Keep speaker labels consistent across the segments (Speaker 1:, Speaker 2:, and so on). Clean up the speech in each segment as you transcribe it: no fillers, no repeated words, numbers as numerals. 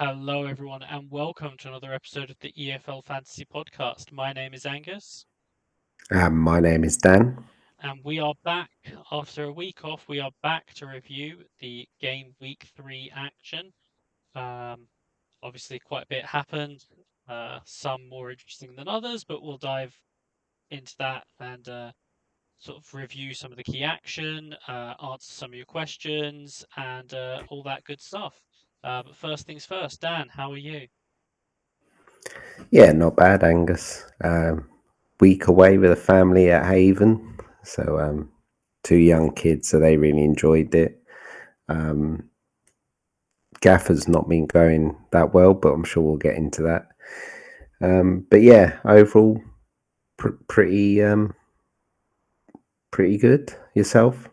Speaker 1: Hello, everyone, and welcome to another episode of the EFL Fantasy Podcast. My name is Angus,
Speaker 2: My name is Dan.
Speaker 1: and we are back after a week off. We are back to review the game week three action. Um, Obviously, quite a bit happened, some more interesting than others, but we'll dive into that and sort of review some of the key action, answer some of your questions, and all that good stuff. But first things first, Dan, how are you?
Speaker 2: Yeah, not bad, Angus. Week away with a family at Haven. So, two young kids, so they really enjoyed it. Um, Gaffr's not been going that well, but I'm sure we'll get into that. But yeah, overall, pretty good. Yourself?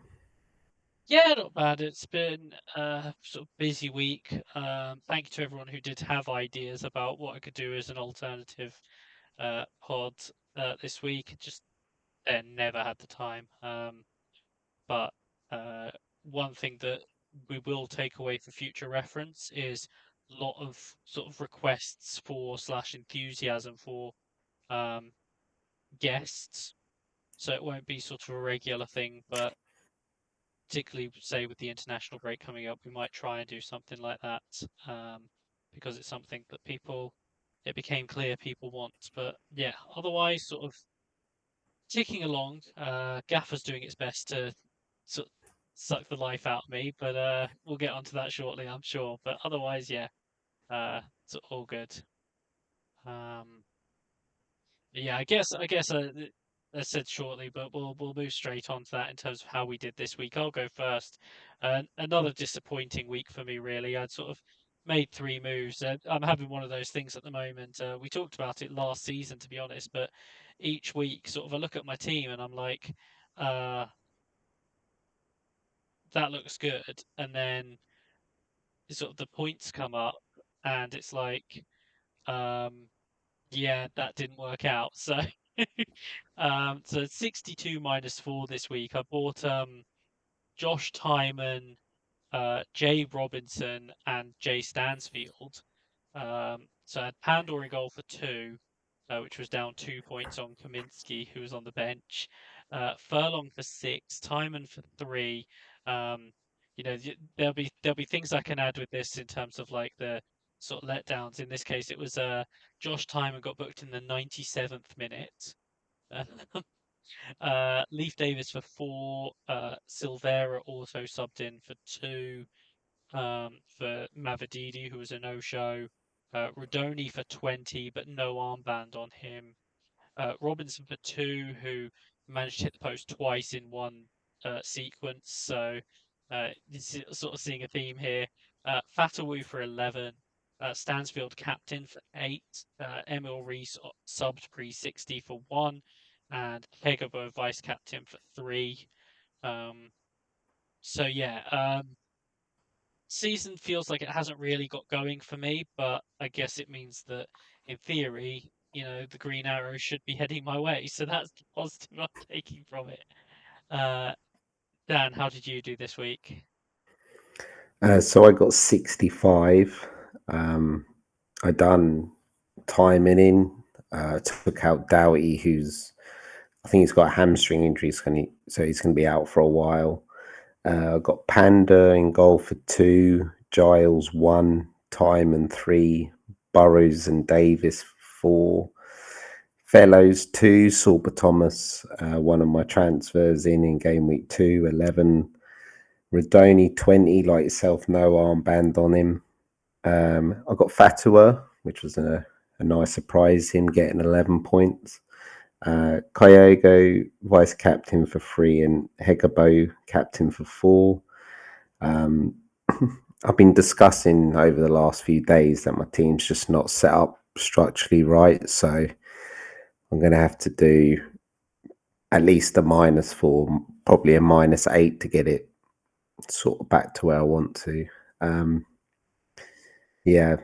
Speaker 1: Yeah, not bad. It's been a sort of busy week. Thank you to everyone who did have ideas about what I could do as an alternative pod this week. Just never had the time. But uh, one thing that we will take away for future reference is a lot of sort of requests for slash enthusiasm for um, guests. So it won't be sort of a regular thing, but particularly say with the international break coming up, we might try and do something like that because it's something that it became clear people want. But yeah, otherwise, sort of ticking along. Gaffer's doing its best to sort of suck the life out of me, but we'll get onto that shortly, I'm sure. But otherwise, yeah, it's all good. Um, Yeah, I said shortly, but we'll move straight on to that in terms of how we did this week. I'll go first. Another disappointing week for me, really. I'd sort of made three moves. I'm having one of those things at the moment. We talked about it last season, to be honest, but each week, sort of, I look at my team and I'm like, uh, that looks good, and then sort of the points come up, and it's like, um, yeah, that didn't work out. So, so 62 minus 4 this week. I bought Josh Timon, Jay Robinson, and Jay Stansfield. So I had Pandor in goal for two, which was down 2 points on Kaminsky, who was on the bench. Furlong for six, Timon for three. Um, there'll be things I can add with this in terms of like the sort of letdowns. In this case, it was Josh Timon got booked in the 97th minute. Uh, Leif Davis for four. Silvera also subbed in for two for Mavididi, who was a no-show. Rodoni for 20, but no armband on him. Robinson for two, who managed to hit the post twice in one sequence. So sort of seeing a theme here. Fatawu for 11. Stansfield captain for eight. Emil Rees subbed pre 60 for one. And Hegebo vice captain for three. Um, so yeah, season feels like it hasn't really got going for me, but I guess it means that in theory, the green arrow should be heading my way. So that's the positive I'm taking from it. Uh, Dan, how did you do this week?
Speaker 2: So I got 65. Um, I done timing in. Took out Doughty, who's I think he's got a hamstring injury, so he's going to be out for a while. I got Panda in goal for two, Giles one, Timon three, Burrows and Davis four, Fellows two, Sorba Thomas, one of my transfers in game week 2, 11. Redoni 20, like yourself, no armband on him. I got Fatua, which was a nice surprise, him getting 11 points. Kyogo, vice captain for three, and Hegabo, captain for four. Um, I've been discussing over the last few days that my team's just not set up structurally right, so I'm going to have to do at least a -4, probably a -8 to get it sort of back to where I want to. Um, yeah,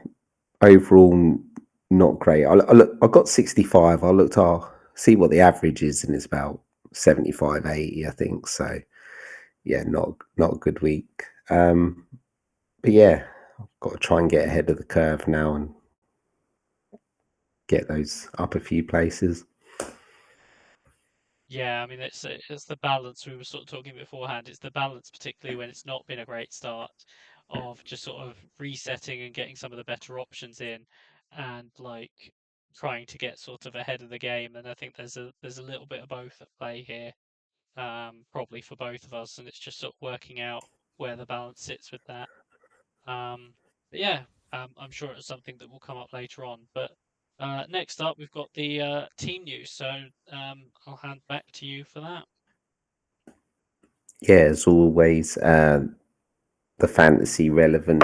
Speaker 2: overall, not great. I got 65. I looked, see what the average is, and it's about 75, 80, I think. So, yeah, not a good week. But yeah, got to try and get ahead of the curve now and get those up a few places.
Speaker 1: Yeah, I mean it's the balance we were sort of talking beforehand. It's the balance, particularly when it's not been a great start, of just sort of resetting and getting some of the better options in, and like trying to get sort of ahead of the game. And I think there's a little bit of both at play here, probably for both of us, and it's just sort of working out where the balance sits with that. But yeah, I'm sure it's something that will come up later on. But next up, we've got the team news. So I'll hand back to you for that.
Speaker 2: Yeah, as always, the fantasy relevant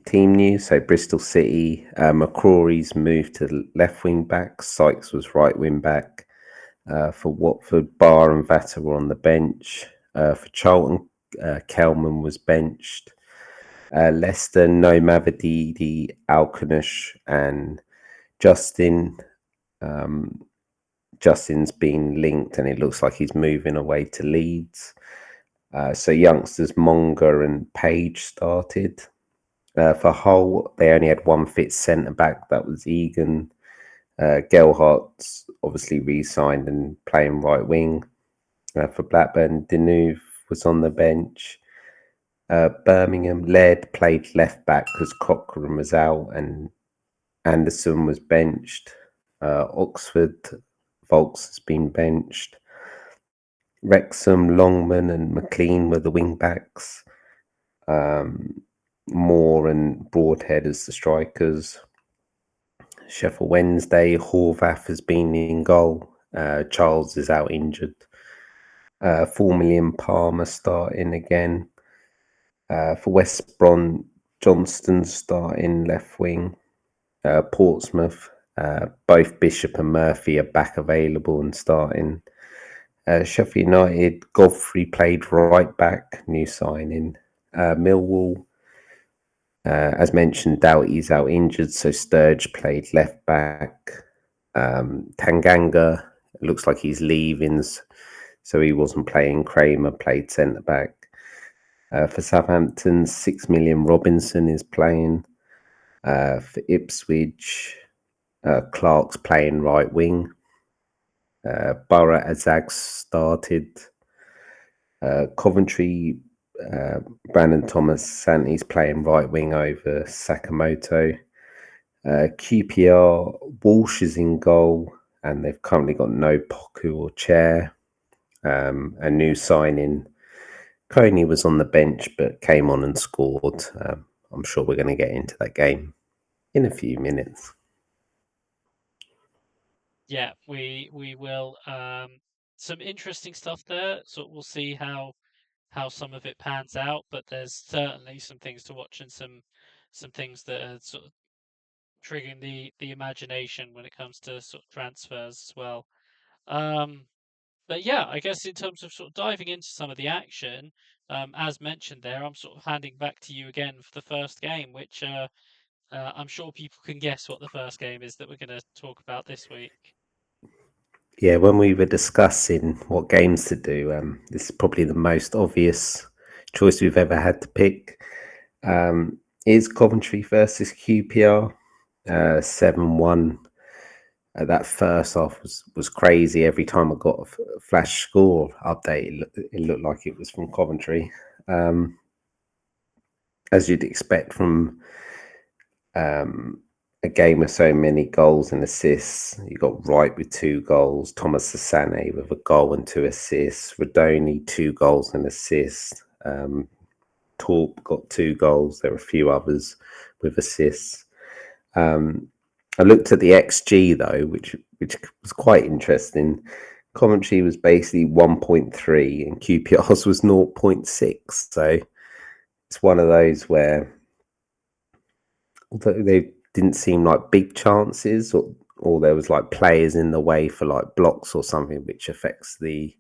Speaker 2: team news. So Bristol City, McCrory's moved to left wing back. Sykes was right wing back. For Watford, Barr and Vatter were on the bench. For Charlton, Kelman was benched. Leicester, no Mavididi, Alcanush, and Justin. Um, Justin's been linked, and it looks like he's moving away to Leeds. So youngsters Monger and Page started. For Hull, they only had one fit centre back. That was Egan. Gelhart's obviously re-signed and playing right wing. For Blackburn, Denuve was on the bench. Birmingham, Laird played left back because Cochrane was out and Anderson was benched. Oxford, Volks has been benched. Wrexham, Longman and McLean were the wing backs. Moore and Broadhead as the strikers. Sheffield Wednesday, Horvath has been in goal. Charles is out injured. 4 million Palmer starting again. For West Brom, Johnston starting left wing. Portsmouth, both Bishop and Murphy are back available and starting. Sheffield United, Godfrey played right back, new signing. Millwall, as mentioned, Doughty's out injured, so Sturge played left back. Tanganga, it looks like he's leaving, so he wasn't playing. Kramer played centre back. For Southampton, 6 million Robinson is playing. For Ipswich, Clark's playing right wing. Borough Azag started. Coventry, Brandon Thomas Santi's playing right wing over Sakamoto. QPR, Walsh is in goal, and they've currently got no Poku or Chair. A new signing, Coney was on the bench but came on and scored. I'm sure we're going to get into that game in a few minutes.
Speaker 1: Yeah, we will. Some interesting stuff there. So we'll see how some of it pans out. But there's certainly some things to watch and some things that are sort of triggering the imagination when it comes to sort of transfers as well. Um, but yeah, I guess in terms of sort of diving into some of the action, as mentioned there, I'm sort of handing back to you again for the first game, which I'm sure people can guess what the first game is that we're going to talk about this week.
Speaker 2: Yeah, when we were discussing what games to do, this is probably the most obvious choice we've ever had to pick. Is Coventry versus QPR 7-1. That first half was crazy. Every time I got a flash score update, it looked like it was from Coventry. As you'd expect from a game with so many goals and assists. You got Wright with 2 goals, Thomas Asane with a goal and 2 assists, Radoni 2 goals and assists. Torp got 2 goals. There were a few others with assists. I looked at the XG though, which was quite interesting. Coventry was basically 1.3 and QPR's was 0.6. So it's one of those where, although they didn't seem like big chances, or there was like players in the way for like blocks or something, which affects the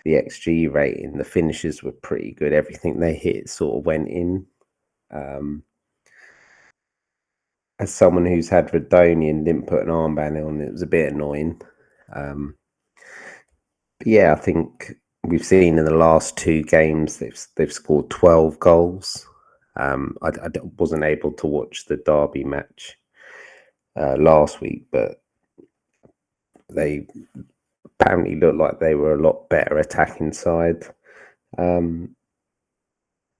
Speaker 2: XG rating. The finishes were pretty good. Everything they hit sort of went in. As someone who's had Radoni and didn't put an armband on, it was a bit annoying. But yeah, I think we've seen in the last 2 games they've scored 12 goals. Wasn't able to watch the Derby match last week, but they apparently looked like they were a lot better attacking side. Um,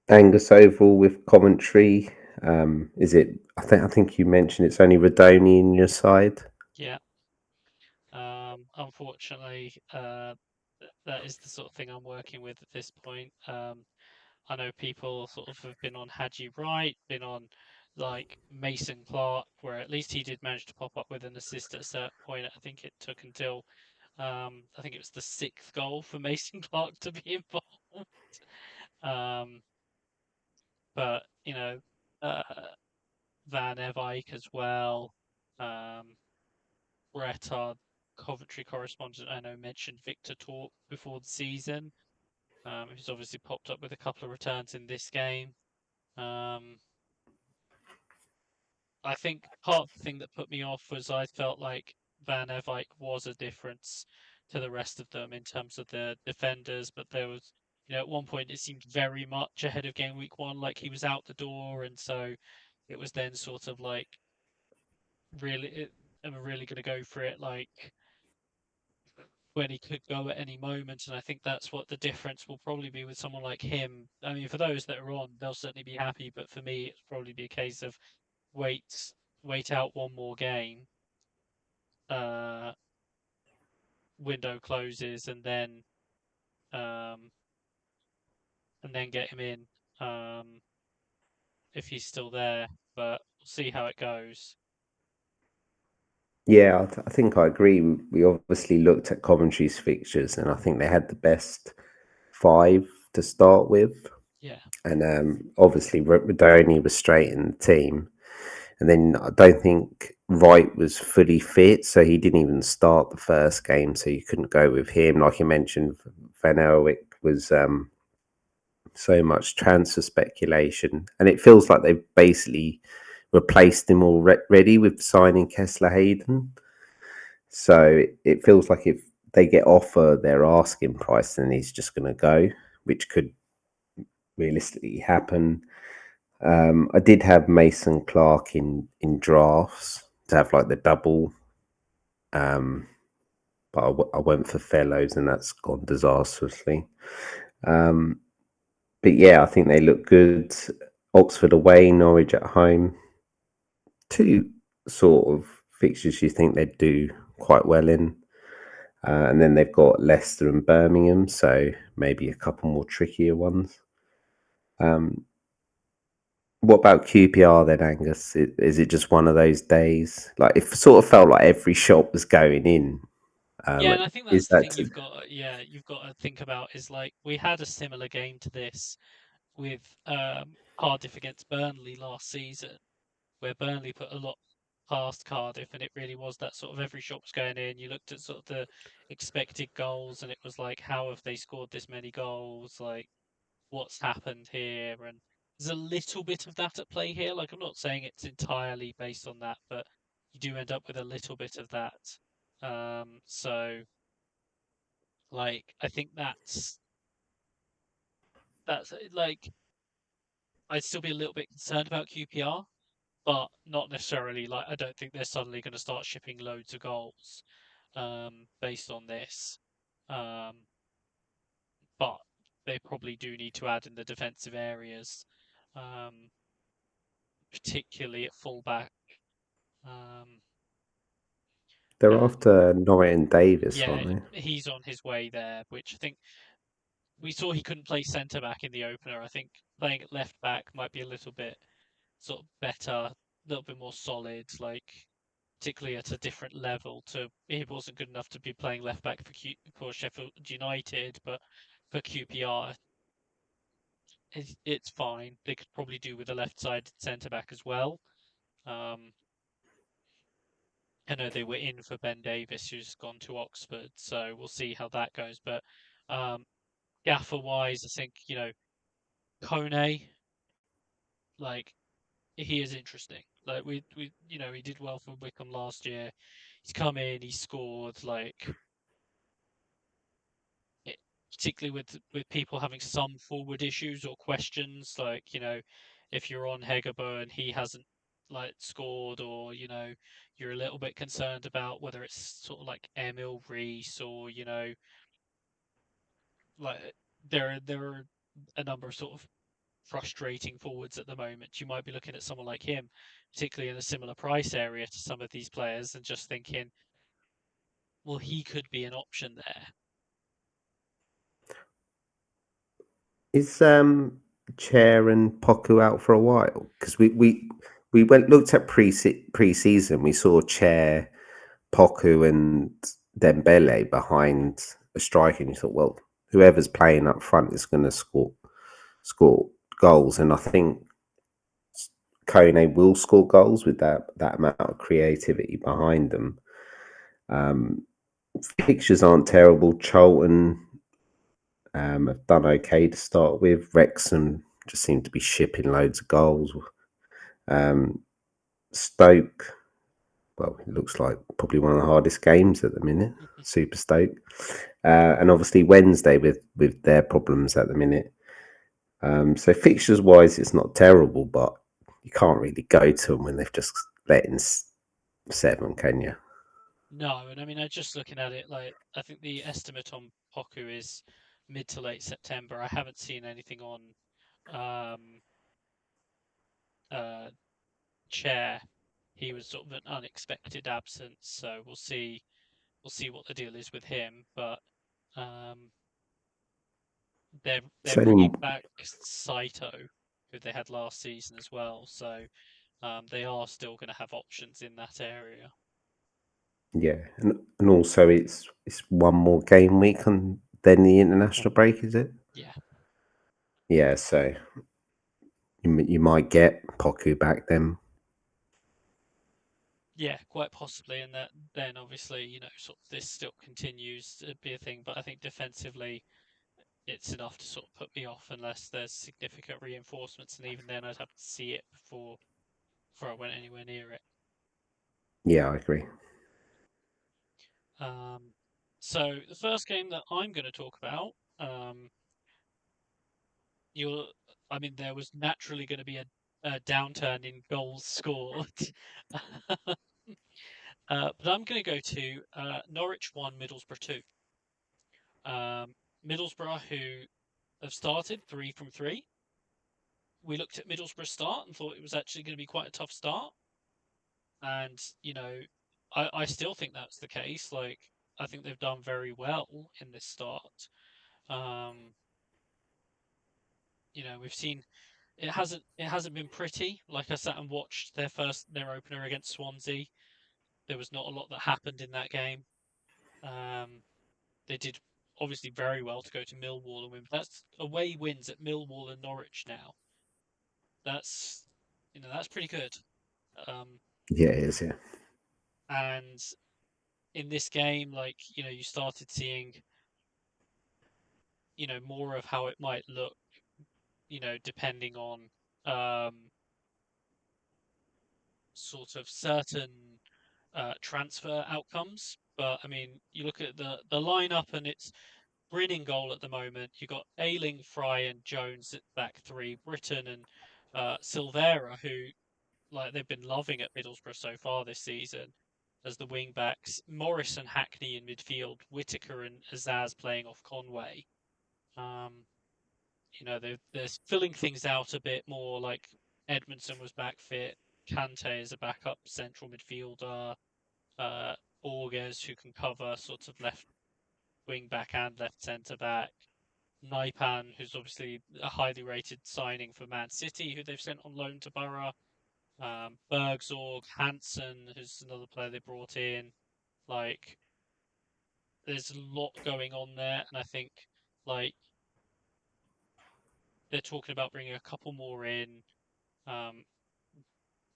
Speaker 2: Angus overall with Coventry, is it? I think you mentioned it's only Radoni in your side.
Speaker 1: Yeah. Unfortunately, that is the sort of thing I'm working with at this point. I know people sort of have been on Haji Wright, been on like Mason Clark, where at least he did manage to pop up with an assist at a certain point. I think it took until I think it was the sixth goal for Mason Clark to be involved. Um, but uh, Van Evijk as well. Um, Brett, our Coventry correspondent, I know mentioned Victor Torp before the season, who's obviously popped up with a couple of returns in this game. Um, I think part of the thing that put me off was I felt like Van Evijk was a difference to the rest of them in terms of the defenders, but there was, at one point it seemed very much ahead of game week one, like he was out the door, and so it was then sort of like am I really going to go for it? Like when he could go at any moment, and I think that's what the difference will probably be with someone like him. I mean, for those that are on, they'll certainly be happy, but for me, it's probably be a case of wait, wait out one more game, uh, window closes, um, and then get him in, if he's still there. But we'll see how it goes.
Speaker 2: Yeah, I think I agree. We obviously looked at Coventry's fixtures, and I think they had the best five to start with.
Speaker 1: Yeah,
Speaker 2: And obviously, Radoni was straight in the team. And then I don't think Wright was fully fit, so he didn't even start the first game, so you couldn't go with him. Like you mentioned, Van Elwick was so much transfer speculation, and it feels like they've basically replaced him already with signing Kessler Hayden. So it feels like if they get offer their asking price, then he's just going to go, which could realistically happen. I did have Mason Clark in drafts to have like the double, um, but I went for Fellows and that's gone disastrously. Um, but yeah, I think they look good. Oxford away, Norwich at home. Two sort of fixtures you think they'd do quite well in. And then they've got Leicester and Birmingham, so maybe a couple more trickier ones. Um, what about QPR then, Angus? Is it just one of those days? Like it sort of felt like every shot was going in.
Speaker 1: yeah, and I think
Speaker 2: Is
Speaker 1: that's the
Speaker 2: that
Speaker 1: thing you've got to think about is like we had a similar game to this with Cardiff against Burnley last season, where Burnley put a lot past Cardiff, and it really was that sort of every shot was going in. You looked at sort of the expected goals, and it was like, how have they scored this many goals? Like, what's happened here? And there's a little bit of that at play here. Like, I'm not saying it's entirely based on that, but you do end up with a little bit of that. So like, I think that's like I'd still be a little bit concerned about QPR, but not necessarily like I don't think they're suddenly going to start shipping loads of goals based on this. Um, but they probably do need to add in the defensive areas, um, particularly at fullback. Um,
Speaker 2: they're
Speaker 1: and
Speaker 2: after Norton Davis,
Speaker 1: yeah,
Speaker 2: aren't they?
Speaker 1: he's on his way there, which I think we saw he couldn't play centre back in the opener. I think playing at left back might be a little bit sort of better, a little bit more solid. Like particularly at a different level to he wasn't good enough to be playing left back for Sheffield United, but for QPR it's fine. They could probably do with a left side centre back as well. Um, I know they were in for Ben Davis, who's gone to Oxford, so we'll see how that goes. But um, Gaffr wise, I think Kone, like he is interesting. Like he did well for Wickham last year. He's come in, he scored like it, particularly with people having some forward issues or questions, like if you're on Hegebo and he hasn't like scored, or you're a little bit concerned about whether it's sort of like Emil Reese, or like there are a number of sort of frustrating forwards at the moment. You might be looking at someone like him, particularly in a similar price area to some of these players, and just thinking, well, he could be an option there.
Speaker 2: Is Chair and Poku out for a while? Because we went looked at pre-season. We saw Chair, Poku, and Dembele behind a striker, and you thought, well, whoever's playing up front is going to score goals, and I think Kone will score goals with that amount of creativity behind them. Um, Fixtures aren't terrible. Charlton have done okay to start with. Wrexham just seem to be shipping loads of goals. Um, Stoke, well, it looks like probably one of the hardest games at the minute. Super Stoke, and obviously Wednesday with their problems at the minute. So fixtures wise, it's not terrible, but you can't really go to them when they've just let in seven, can you?
Speaker 1: No, and I mean, I just looking at it, like I think the estimate on Poku is mid to late September. I haven't seen anything on um, uh, Chair. He was sort of an unexpected absence, so we'll see what the deal is with him. But um, they're
Speaker 2: It's only
Speaker 1: bringing back Saito, who they had last season as well. So they are still going to have options in that area.
Speaker 2: yeah, and also it's one more game week on then the international break, is it?
Speaker 1: Yeah,
Speaker 2: Yeah, so you might get Poku back then.
Speaker 1: yeah, quite possibly. And that then obviously, sort of this still continues to be a thing. But I think defensively, it's enough to sort of put me off unless there's significant reinforcements, and even then, I'd have to see it before I went anywhere near it.
Speaker 2: Yeah, I agree.
Speaker 1: Um, so the first game that I'm going to talk about, you'll, I mean, there was naturally going to be a downturn in goals scored, but I'm going to go to Norwich 1, Middlesbrough 2. Middlesbrough, who have started 3 from 3. We looked at Middlesbrough's start and thought it was actually going to be quite a tough start. And, I still think that's the case. Like, I think they've done very well in this start. Um, we've seen it hasn't been pretty. Like I sat and watched their opener against Swansea. There was not a lot that happened in that game. Um, they did obviously very well to go to Millwall and win. But that's away wins at Millwall and Norwich now. That's that's pretty good. Um,
Speaker 2: Yeah, it is. Yeah,
Speaker 1: and in this game, like you started seeing more of how it might look. Depending on um, sort of certain transfer outcomes. But I mean, you look at the lineup and it's Brin goal at the moment. You got Ayling, Fry, and Jones at back three. Britton and Silvera, who like they've been loving at Middlesbrough so far this season as the wing backs. Morris and Hackney in midfield. Whitaker and Azaz playing off Conway. Um, they're filling things out a bit more. Like Edmondson was back fit. Kante is a backup central midfielder. Uh, Augers, who can cover sort of left wing back and left centre back. Naipan, who's obviously a highly rated signing for Man City, who they've sent on loan to Borough. Bergzorg, Hansen, who's another player they brought in. Like, there's a lot going on there, and I think like they're talking about bringing a couple more in, um,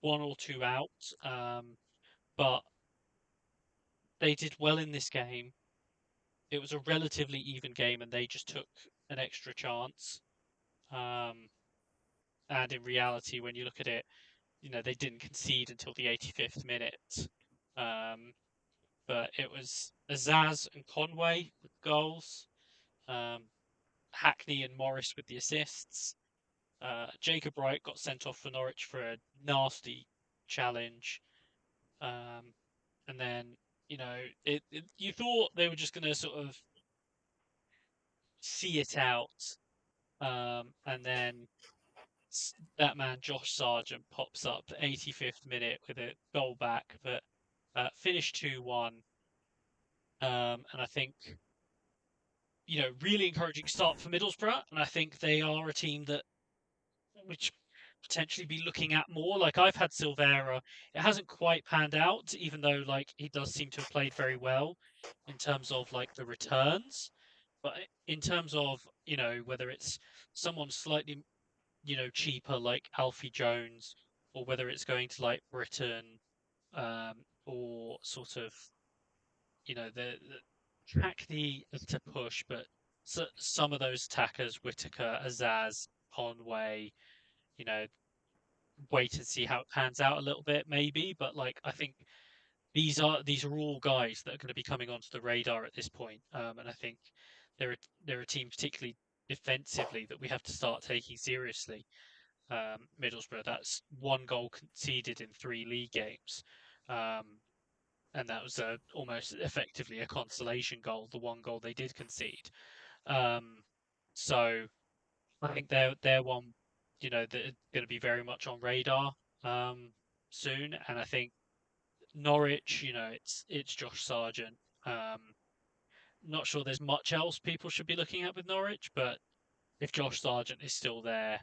Speaker 1: one or two out. But they did well in this game. It was a relatively even game, and they just took an extra chance. Um, and in reality, when you look at it, they didn't concede until the 85th minute. Um, but it was Azaz and Conway with goals, um, Hackney and Morris with the assists. Jacob Wright got sent off for Norwich for a nasty challenge. Um, and then, you thought they were just going to sort of see it out. And then that man, Josh Sargent, pops up 85th minute with a goal back, but finished 2-1. And I think, really encouraging start for Middlesbrough. And I think they are a team that which potentially be looking at more. Like I've had Silvera, it hasn't quite panned out, even though like he does seem to have played very well in terms of like the returns. But in terms of, whether it's someone slightly, cheaper like Alfie Jones, or whether it's going to like Britain, or sort of, the Hackney to push, but some of those attackers, Whitaker, Azaz, Conway, you know, wait and see how it pans out a little bit, maybe. But like, I think these are all guys that are going to be coming onto the radar at this point. And I think they're a team, particularly defensively, that we have to start taking seriously. Middlesbrough, that's one goal conceded in 3 league games. Um, and that was almost effectively a consolation goal, the one goal they did concede. Um, so I think they're one, that are going to be very much on radar um, soon. And I think Norwich, it's Josh Sargent. Um, Not sure there's much else people should be looking at with Norwich, but if Josh Sargent is still there,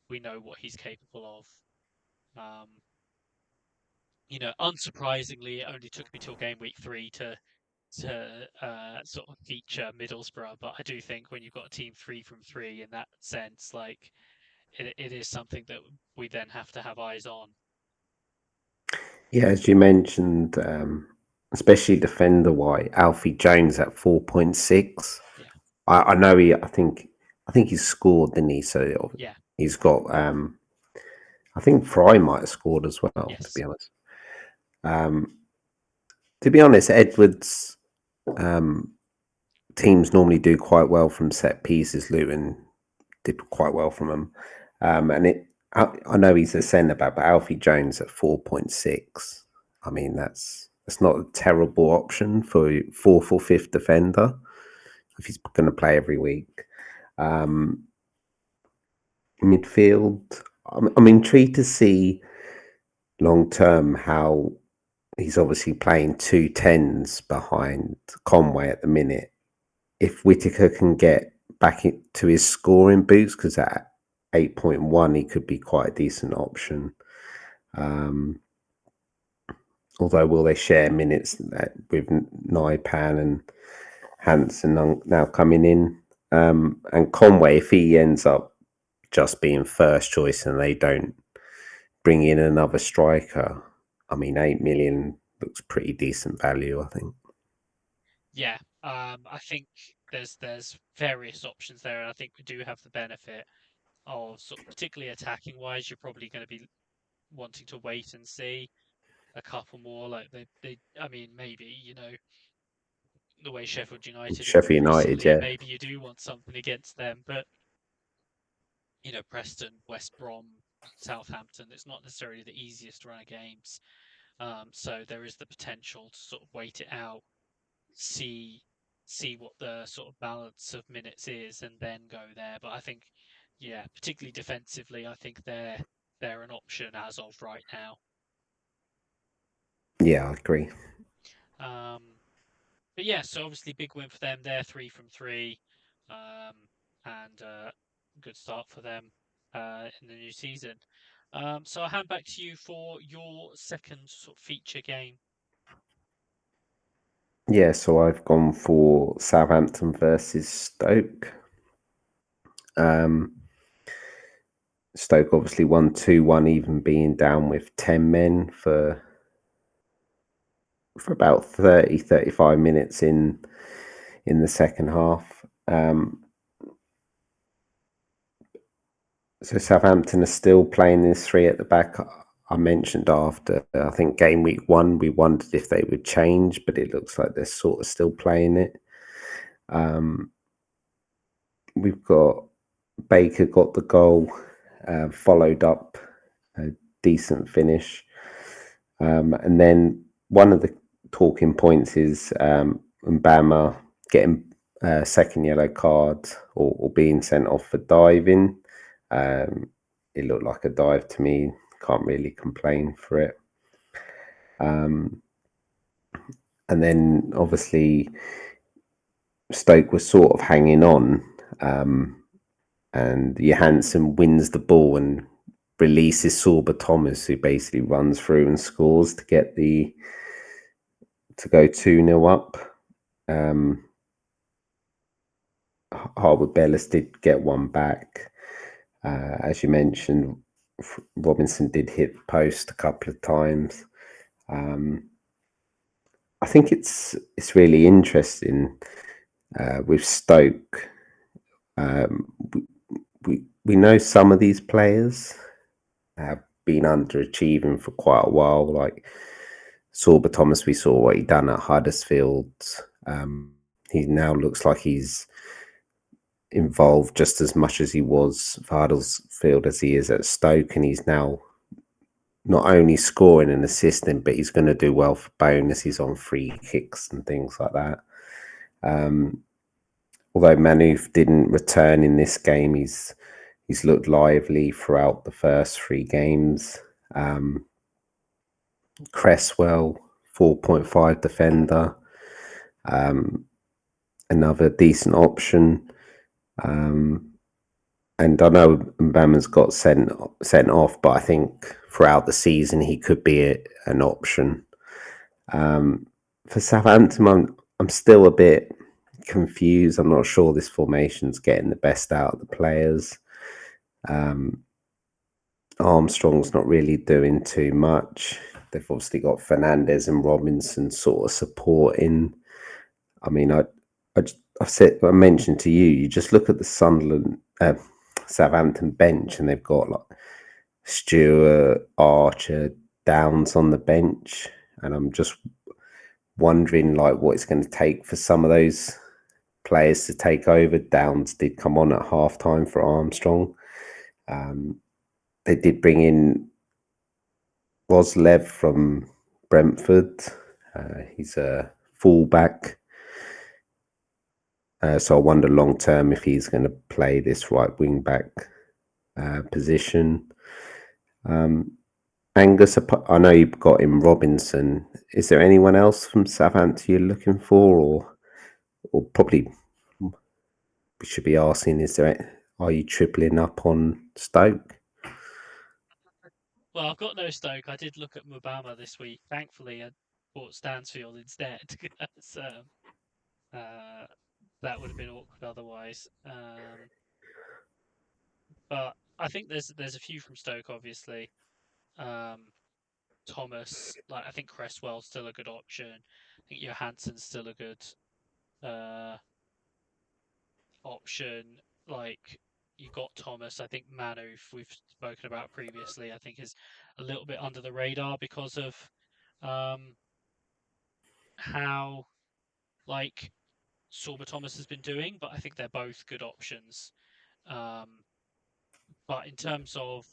Speaker 1: we know what he's capable of. Unsurprisingly, it only took me till game week 3 to sort of feature Middlesbrough, but I do think when you've got a team 3 from 3 in that sense, like it is something that we then have to have eyes on.
Speaker 2: Yeah, as you mentioned, especially defender wise, Alfie Jones at 4.6.
Speaker 1: Yeah,
Speaker 2: I know I think he's scored, didn't he? So
Speaker 1: yeah,
Speaker 2: he's got I think Fry might have scored as well, to be
Speaker 1: yes,
Speaker 2: honest. Um, to be honest, Edwards um, teams normally do quite well from set pieces. Luton did quite well from them. And I know he's a centre back, but Alfie Jones at 4.6. I mean, that's not a terrible option for fourth or fifth defender if he's going to play every week. Um, Midfield, I'm intrigued to see long term how he's obviously playing 2 10s behind Conway at the minute. If Whitaker can get back to his scoring boots, because at 8.1 he could be quite a decent option. Um, Although, will they share minutes with Naipan and Hansen now coming in? And Conway, if he ends up just being first choice and they don't bring in another striker, I mean, 8 million looks pretty decent value, I think.
Speaker 1: yeah. I think there's various options there, and I think we do have the benefit of sort of particularly attacking wise. You're probably going to be wanting to wait and see a couple more. Like I mean, maybe the way Sheffield United have
Speaker 2: Sheffield
Speaker 1: been
Speaker 2: United,
Speaker 1: recently,
Speaker 2: yeah.
Speaker 1: maybe you do want something against them. But Preston, West Brom, Southampton, it's not necessarily the easiest run of games. So there is the potential to sort of wait it out, see what the sort of balance of minutes is, and then go there. But I think, yeah, particularly defensively, I think they're an option as of right now.
Speaker 2: Yeah, I agree.
Speaker 1: Um, but yeah, so obviously big win for them. They're 3 from 3, um, and good start for them in the new season. So I'll hand back to you for your second sort of feature game.
Speaker 2: Yeah, so I've gone for Southampton versus Stoke. Um, Stoke obviously won 2-1, even being down with 10 men for about 30-35 minutes in the second half. So Southampton are still playing this three at the back. I mentioned after, I think game week 1, we wondered if they would change, but it looks like they're sort of still playing it. We've got Baker got the goal followed up a decent finish. And then one of the talking points is Mbama getting a second yellow card or being sent off for diving. It looked like a dive to me. Can't really complain for it. And then obviously Stoke was sort of hanging on, and Johansson wins the ball and releases Sorba Thomas, who basically runs through and scores to get to go 2-0 up. Harwood Bellis did get one back. As you mentioned, Robinson did hit the post a couple of times. I think it's really interesting with Stoke. We know some of these players have been underachieving for quite a while. Like Sorba Thomas, we saw what he done at Huddersfield. He now looks like he's involved just as much as he was for Huddersfield as he is at Stoke, and he's now not only scoring and assisting, but he's going to do well for bonuses on free kicks and things like that. Although Manouf didn't return in this game, he's looked lively throughout the first 3 games. Cresswell, 4.5 defender, another decent option. And I know Mbama's got sent off, but I think throughout the season he could be an option. For Southampton, I'm still a bit confused. I'm not sure this formation's getting the best out of the players. Armstrong's not really doing too much. They've obviously got Fernandez and Robinson sort of supporting. I mean, I mentioned to you, you just look at the Southampton bench, and they've got like Stewart, Archer, Downs on the bench, and I'm just wondering like what it's going to take for some of those players to take over. Downs did come on at halftime for Armstrong. They did bring in Roslev from Brentford. He's a fullback. So I wonder long term if he's going to play this right wing back position. Angus, I know you've got him Robinson. Is there anyone else from Southampton you're looking for, or probably we should be asking? Are you tripling up on Stoke?
Speaker 1: Well, I've got no Stoke. I did look at Mubama this week. Thankfully, I bought Stansfield instead. So that would have been awkward otherwise. But I think there's a few from Stoke, obviously. Um, Thomas, like I think Cresswell's still a good option. I think Johansson's still a good uh, option. Like you got Thomas. I think Manouf, we've spoken about previously, I think is a little bit under the radar because of um, how like Sorba Thomas has been doing, but I think they're both good options. Um, but in terms of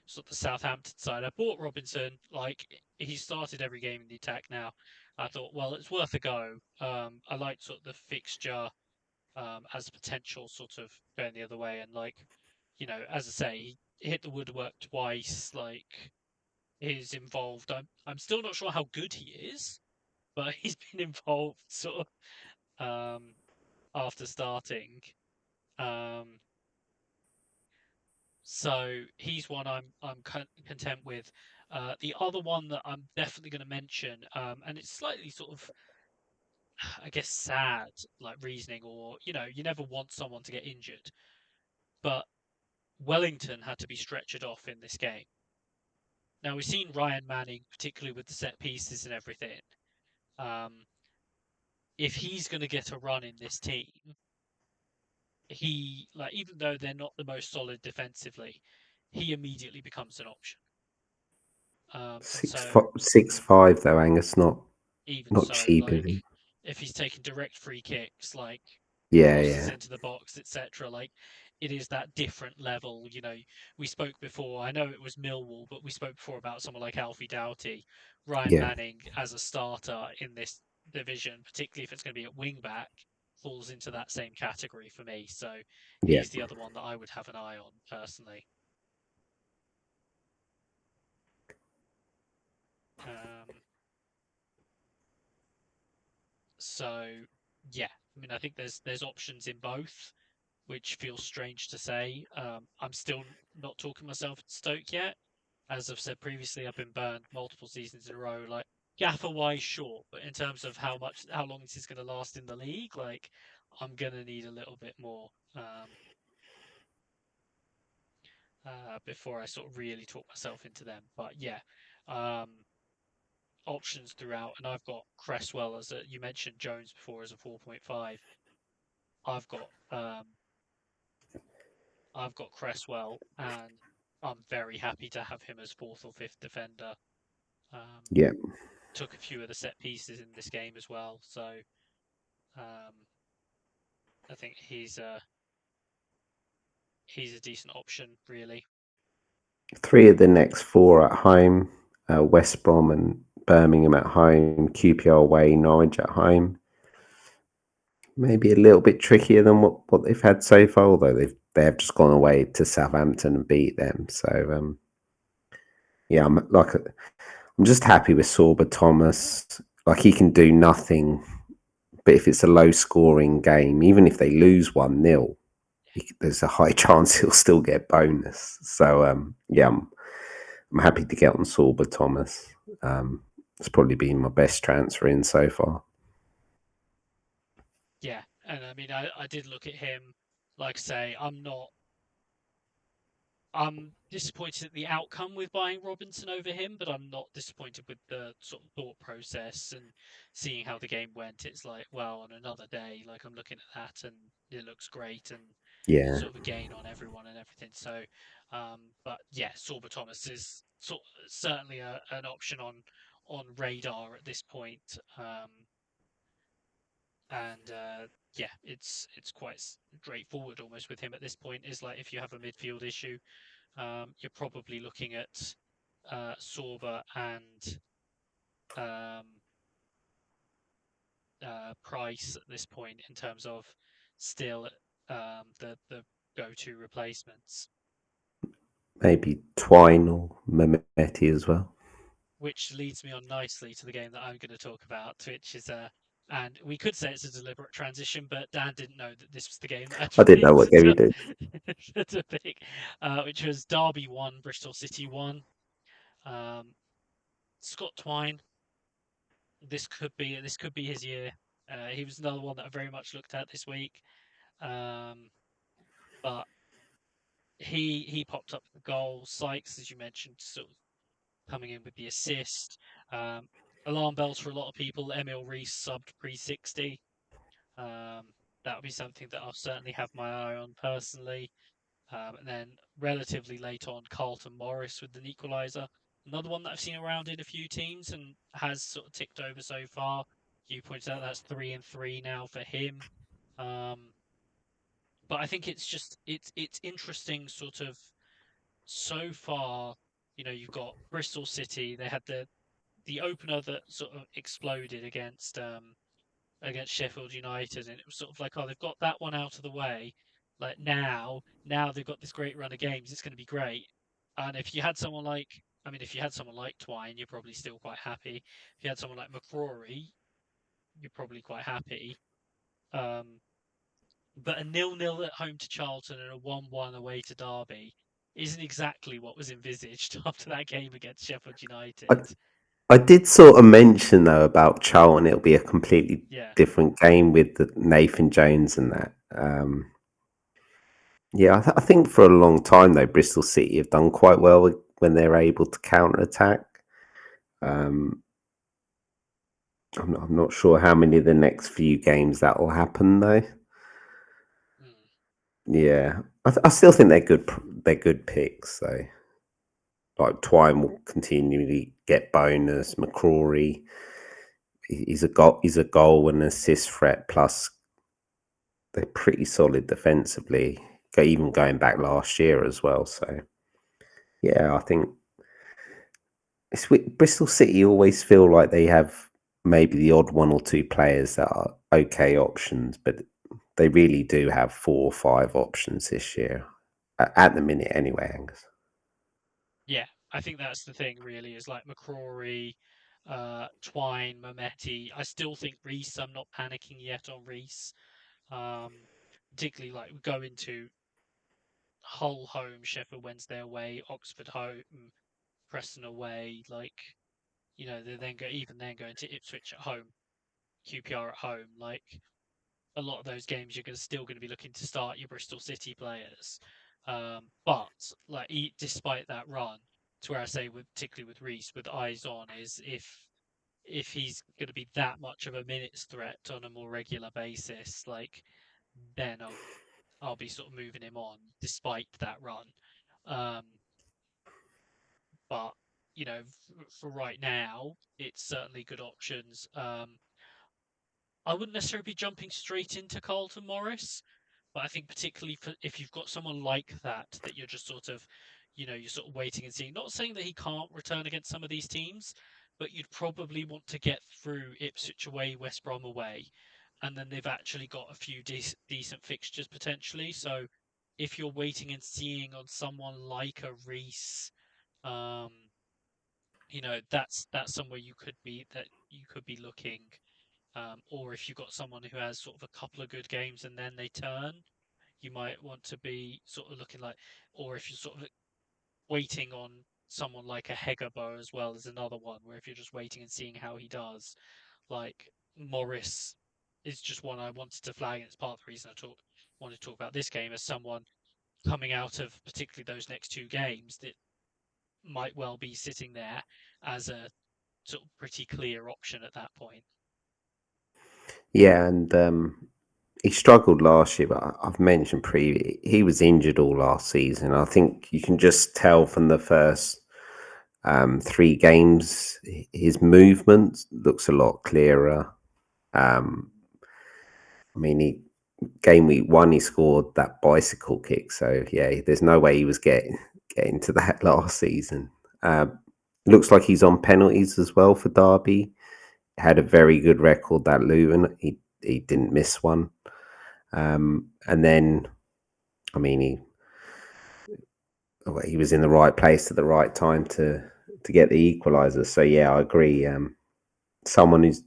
Speaker 1: sort of the Southampton side, I bought Robinson. Like he started every game in the attack now. I thought, well, it's worth a go. I like sort of the fixture as potential sort of going the other way. And like, as I say, he hit the woodwork twice. Like he's involved. I'm still not sure how good he is, but he's been involved sort of after starting. Um, so he's one I'm content with. The other one that I'm definitely going to mention, and it's slightly sort of, I guess, sad like reasoning, or you never want someone to get injured, but Wellington had to be stretchered off in this game. Now we've seen Ryan Manning, particularly with the set pieces and everything. Um, if he's going to get a run in this team, he like even though they're not the most solid defensively, he immediately becomes an option. And so
Speaker 2: 6'5" though, Angus,
Speaker 1: even
Speaker 2: not
Speaker 1: so,
Speaker 2: cheap, is he?
Speaker 1: like if he's taking direct free kicks, like
Speaker 2: Yeah,
Speaker 1: crosses
Speaker 2: yeah.
Speaker 1: into the box, etc., like it is that different level. We spoke before. I know it was Millwall, but we spoke before about someone like Alfie Doughty, Ryan
Speaker 2: Yeah,
Speaker 1: Manning as a starter in this division, particularly if it's going to be at wing back, falls into that same category for me. So
Speaker 2: yeah.
Speaker 1: he's the other one that I would have an eye on personally. Um, so yeah, I mean, I think there's options in both, which feels strange to say. I'm still not talking myself into Stoke yet. As I've said previously, I've been burned multiple seasons in a row. Like Gaffr wise, sure, but in terms of how long this is going to last in the league, like I'm gonna need a little bit more before I sort of really talk myself into them. But yeah, um, options throughout, and I've got Cresswell as you mentioned Jones before as a 4.5. I've got um, I've got Cresswell, and I'm very happy to have him as fourth or fifth defender. Um,
Speaker 2: Yeah,
Speaker 1: Took a few of the set pieces in this game as well, so um, I think he's a decent option, really.
Speaker 2: three of the next four at home: West Brom and Birmingham at home, QPR away, Norwich at home. Maybe a little bit trickier than what they've had so far, although they have just gone away to Southampton and beat them. So yeah, I'm just happy with Sorba Thomas. Like he can do nothing, but if it's a low scoring game, even if they lose 1-0, there's a high chance he'll still get bonus. So yeah, I'm happy to get on Sorba Thomas. It's probably been my best transfer in so far.
Speaker 1: Yeah, and I mean, I did look at him. Like I say, I'm disappointed at the outcome with buying Robinson over him, but I'm not disappointed with the sort of thought process and seeing how the game went. It's like, well, on another day, like I'm looking at that and it looks great and
Speaker 2: Yeah,
Speaker 1: sort of a gain on everyone and everything. So, but yeah, Sorba Thomas is certainly an option on radar at this point. And yeah, it's quite straightforward almost with him at this point. Is like if you have a midfield issue, you're probably looking at Sorba and um, Price at this point in terms of still the go-to replacements.
Speaker 2: maybe Twine or Mehmeti as well.
Speaker 1: Which leads me on nicely to the game that I'm going to talk about, which is and we could say it's a deliberate transition, but Dan didn't know that this was the game that
Speaker 2: I
Speaker 1: I'd
Speaker 2: didn't know what
Speaker 1: picked
Speaker 2: game you did.
Speaker 1: to pick, which was Derby 1, Bristol City 1. Um, Scott Twine, this could be his year. He was another one that I very much looked at this week, um, but he popped up with the goal. Sykes, as you mentioned, sort of coming in with the assist. Um, Alarm bells for a lot of people. Emil Reese subbed pre 60. Um, that would be something that I'll certainly have my eye on personally. And then relatively late on, Carlton Morris with an equaliser. Another one that I've seen around in a few teams and has sort of ticked over so far. You pointed out that's 3-3 now for him. Um, but I think it's interesting, sort of so far. You've got Bristol City. They had the opener that sort of exploded against Sheffield United, and it was sort of like, oh, they've got that one out of the way. Like now they've got this great run of games. It's going to be great. And if you had someone like Twine, you're probably still quite happy. If you had someone like McCrory, you're probably quite happy. Um, but a 0-0 at home to Charlton and a 1-1 away to Derby isn't exactly what was envisaged after that game against Sheffield
Speaker 2: I,
Speaker 1: United.
Speaker 2: I did sort of mention though about Charlton, it'll be a completely
Speaker 1: Yeah.
Speaker 2: different game with the Nathan Jones and that. Yeah, I think for a long time though, Bristol City have done quite well when they're able to counter attack. Um, I'm not sure how many of the next few games that will happen though.
Speaker 1: Mm.
Speaker 2: Yeah, I still think they're good. They're good picks. So like Twine will continually get bonus. McCrory, he's a goal and assist threat. Plus they're pretty solid defensively. even going back last year as well. So yeah, I think Bristol City always feel like they have maybe the odd one or two players that are okay options, but they really do have 4 or 5 options this year at the minute, anyway. Angus.
Speaker 1: Yeah, I think that's the thing really is like McCrory, Twine, Mametti. I still think Reese, I'm not panicking yet on Reese. Um, Particularly like we go into Hull home, Sheffield Wednesday away, Oxford home, Preston away. Like, they then go even then going to Ipswich at home, QPR at home. Like a lot of those games, you're still going to be looking to start your Bristol City players. But like, despite that run, to where I say, with particularly with Reese, with eyes on, is if he's going to be that much of a minutes threat on a more regular basis, like then I'll be sort of moving him on despite that run. Um, but for right now, it's certainly good options. I wouldn't necessarily be jumping straight into Carlton Morris, but I think particularly for if you've got someone like that you're just sort of, you're sort of waiting and seeing. Not saying that he can't return against some of these teams, but you'd probably want to get through Ipswich away, West Brom away, and then they've actually got a few decent fixtures potentially. So if you're waiting and seeing on someone like a Reese, um, that's somewhere you could be looking. Or if you've got someone who has sort of a couple of good games and then they turn, you might want to be sort of looking like, or if you're sort of waiting on someone like a Hegabo as well as another one, where if you're just waiting and seeing how he does, like Morris is just one I wanted to flag, and it's part of the reason wanted to talk about this game as someone coming out of particularly those next two games that might well be sitting there as a sort of pretty clear option at that point.
Speaker 2: Yeah, and he struggled last year, but I've mentioned he was injured all last season. I think you can just tell from the first 3 games, his movement looks a lot clearer. Um, I mean, game week 1 he scored that bicycle kick, so yeah, there's no way he was getting to that last season. Looks like he's on penalties as well for Derby. Had a very good record that Luton. He didn't miss one. And then, I mean, he was in the right place at the right time to get the equaliser. So yeah, I agree. Someone who's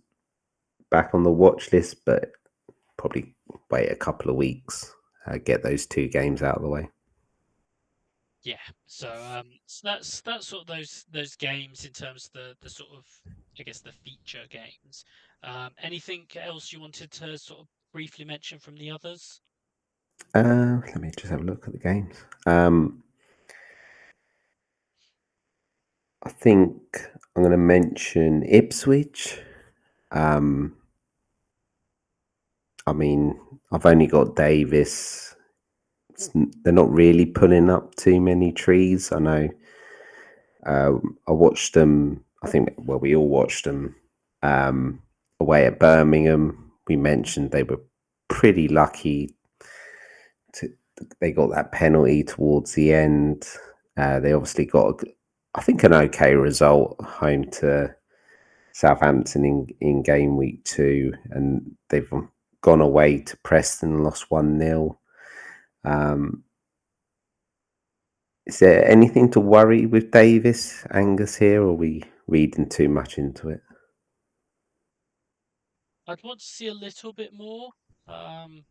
Speaker 2: back on the watch list, but probably wait a couple of weeks, get those 2 games out of the way.
Speaker 1: Yeah, so that's sort of those games in terms of the sort of, I guess, the feature games. Anything else you wanted to sort of briefly mention from the others?
Speaker 2: Let me just have a look at the games. Um, I think I'm going to mention Ipswich. Um, I mean, I've only got Davis. They're not really pulling up too many trees. I know. I watched them. I think, well, we all watched them away at Birmingham. We mentioned they were pretty lucky to they got that penalty towards the end. They obviously got, I think, an okay result home to Southampton in game week 2, and they've gone away to Preston and lost 1-0. Um, is there anything to worry with Davis, Angus, here, or are we reading too much into it?
Speaker 1: I'd want to see a little bit more, um,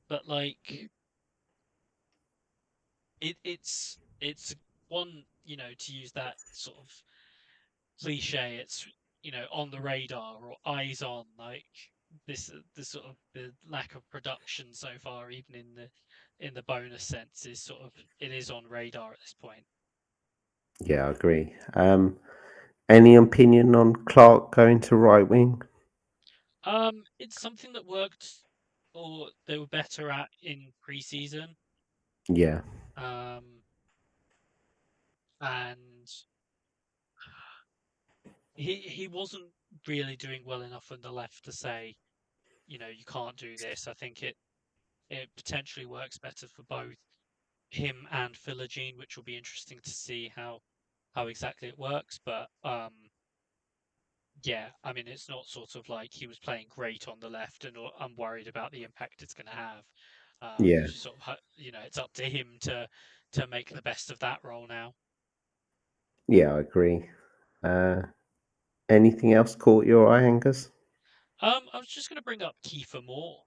Speaker 1: but like it's one, to use that sort of cliche. It's on the radar or eyes on. Like the sort of the lack of production so far, even in the bonus sense, is sort of it is on radar at this point.
Speaker 2: Yeah, I agree. Any opinion on Clark going to right wing?
Speaker 1: It's something that worked, or they were better at in preseason.
Speaker 2: Yeah,
Speaker 1: Um, and he wasn't really doing well enough on the left to say, you can't do this. I think it. it potentially works better for both him and Philogene, which will be interesting to see how exactly it works. But yeah, I mean, it's not sort of like he was playing great on the left, and I'm worried about the impact it's going to have.
Speaker 2: Yeah,
Speaker 1: It's just sort of it's up to him to make the best of that role now.
Speaker 2: yeah, I agree. Uh, Anything else caught your eye, Angus?
Speaker 1: I was just going to bring up Kiefer Moore,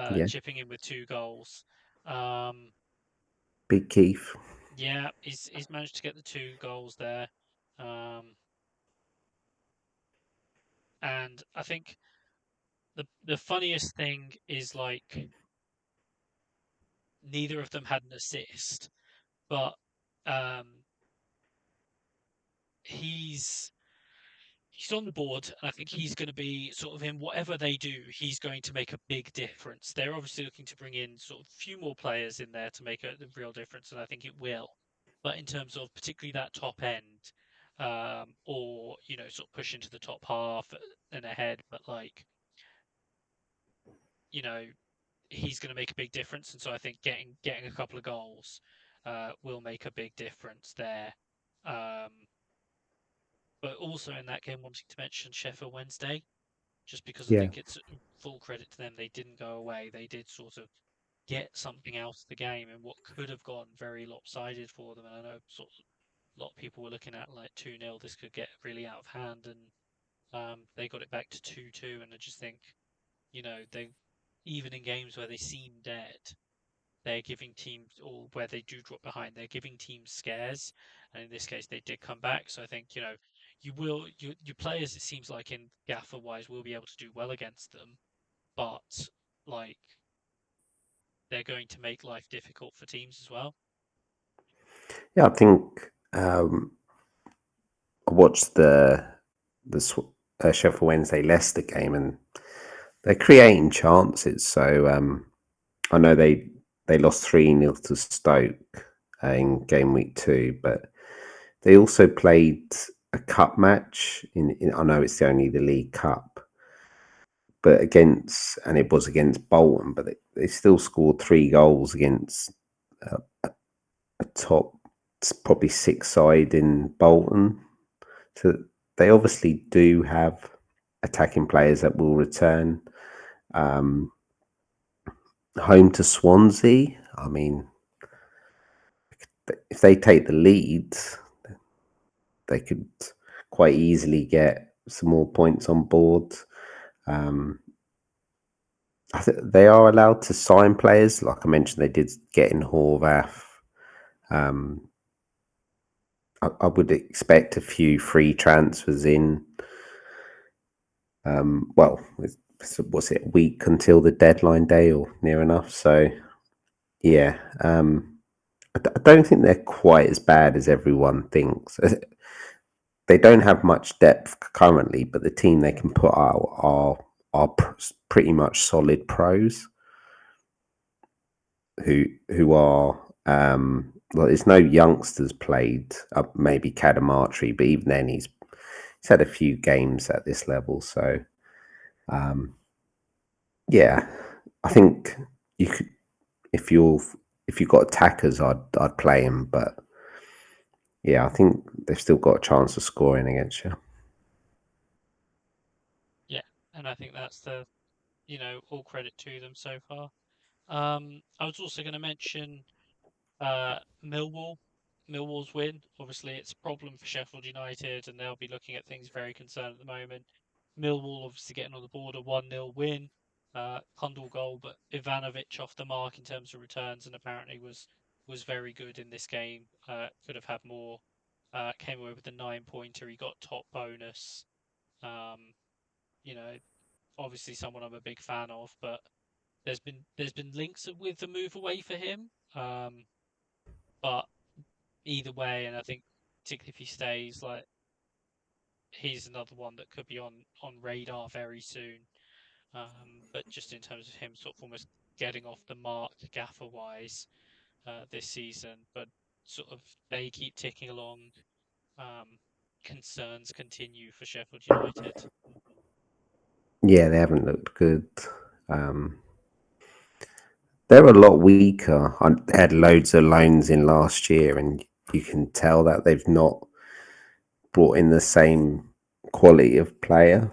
Speaker 2: Yeah,
Speaker 1: chipping in with 2 goals. Um,
Speaker 2: Big Keith.
Speaker 1: yeah, he's managed to get the 2 goals there. Um, and I think the funniest thing is like neither of them had an assist, but um, he's he's on the board, and I think he's going to be sort of in whatever they do, he's going to make a big difference. They're obviously looking to bring in sort of a few more players in there to make a real difference, and I think it will. But in terms of particularly that top end, or sort of push into the top half and ahead, but like you know, he's going to make a big difference, and so I think getting a couple of goals will make a big difference there. Um, but also in that game, wanting to mention Sheffield Wednesday, just because I
Speaker 2: Yeah,
Speaker 1: think it's full credit to them. They didn't go away. They did sort of get something out of the game in what could have gone very lopsided for them. And I know sort of a lot of people were looking at like 2-0. This could get really out of hand, and they got it back to 2-2. And I just think, they even in games where they seem dead, they're giving teams, or where they do drop behind, they're giving teams scares. And in this case, they did come back. So I think, your players, it seems like in Gaffr wise, will be able to do well against them, but like they're going to make life difficult for teams as well.
Speaker 2: yeah. I think I watched the Sheffield Wednesday Leicester game, and they're creating chances. So I know they lost 3-0 to Stoke in game week 2, but they also played a cup match in I know it's only the League Cup, but and it was against Bolton, but they still scored 3 goals against uh, a top probably 6 side in Bolton. So they obviously do have attacking players that will return. Um, Home to Swansea. I mean, if they take the lead, they could quite easily get some more points on board. Um, they are allowed to sign players. Like I mentioned, they did get in Horvath. Um, I would expect a few free transfers in. Well, was it a week until the deadline day or near enough? So yeah, I don't think they're quite as bad as everyone thinks. They don't have much depth currently, but the team they can put out pretty much solid pros who are well, there's no youngsters played. Maybe Kadamatri, but even then he's had a few games at this level. So um, yeah, I think you could if you've got attackers, I'd play him, but yeah, I think they've still got a chance of scoring against you.
Speaker 1: Yeah, and I think that's all credit to them so far. I was also going to mention Millwall. Millwall's win. Obviously, it's a problem for Sheffield United, and they'll be looking at things very concerned at the moment. Millwall obviously getting on the board, a 1-0 win. Kundal goal, but Ivanovic off the mark in terms of returns, and apparently was very good in this game. Could have had more. Came away with a 9-pointer. He got top bonus. Um, you know, Obviously someone I'm a big fan of, but there's been links with the move away for him. But either way, and I think particularly if he stays, like he's another one that could be on radar very soon. But just in terms of him sort of almost getting off the mark Gaffer wise this season, but sort of they keep ticking along. Um, Concerns continue for Sheffield United.
Speaker 2: Yeah, they haven't looked good. Um, they're a lot weaker. They had loads of loans in last year, and you can tell that they've not brought in the same quality of player.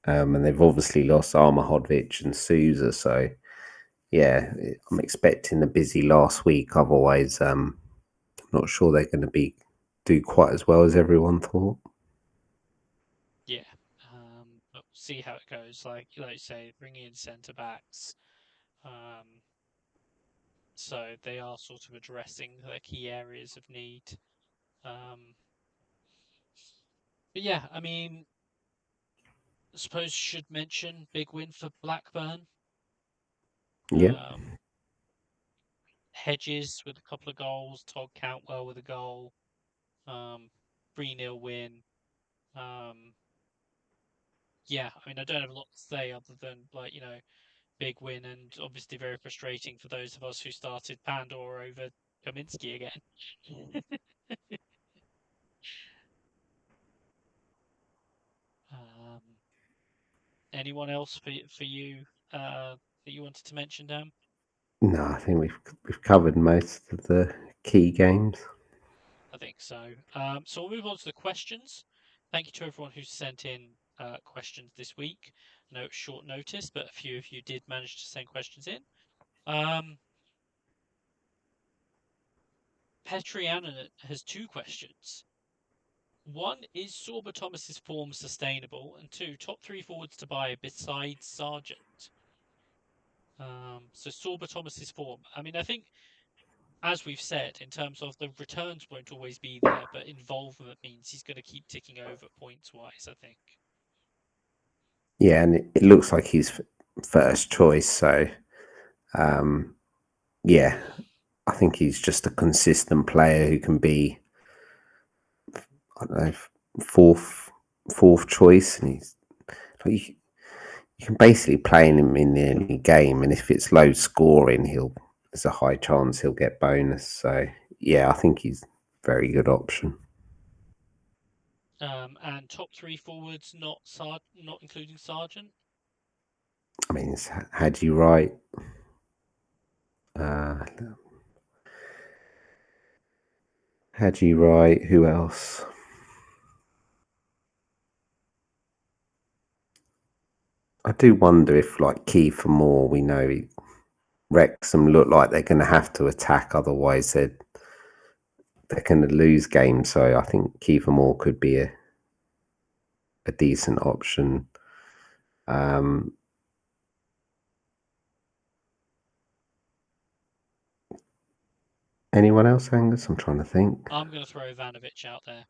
Speaker 2: And they've obviously lost Armahovic and Souza. So, yeah, I'm expecting a busy last week. Otherwise, I'm not sure they're going to be do quite as well as everyone thought.
Speaker 1: Yeah. But we'll see how it goes. Like you say, bringing in centre backs. Um, so they are sort of addressing their key areas of need. Um, but yeah, I mean, I suppose should mention big win for Blackburn.
Speaker 2: Yeah,
Speaker 1: Um, Hedges with a couple of goals, Todd Cantwell with a goal, 3-0 win. Um, yeah, I mean, I don't have a lot to say other than, like, big win and obviously very frustrating for those of us who started Pandora over Kaminsky again. Um, Anyone else for you that you wanted to mention, Dan?
Speaker 2: no, I think we've covered most of the key games.
Speaker 1: I think so. So we'll move on to the questions. Thank you to everyone who sent in questions this week. I know it's short notice, but a few of you did manage to send questions in. Um, Petriana has two questions. One, is Sorba Thomas's form sustainable? And two, top three forwards to buy besides Sargent. So Sorba Thomas's form. I mean, I think, as we've said, in terms of the returns won't always be there, but involvement means he's going to keep ticking over points wise, I think.
Speaker 2: Yeah, and it looks like he's first choice. So, um, yeah, I think he's just a consistent player who can be, I don't know, fourth choice, and he's like, you can basically play him in any game, and if it's low scoring, he'll there's a high chance he'll get bonus. So yeah, I think he's a very good option.
Speaker 1: And top three forwards, not including Sargent.
Speaker 2: I mean, it's had you right. Uh, had you right. Who else? I do wonder if, like Kiefer Moore, we know Wrexham look like they're going to have to attack, otherwise they're going to lose games. So I think Kiefer Moore could be a decent option. Um, Anyone else, Angus? I'm trying to think.
Speaker 1: I'm going to throw Ivanovic out there.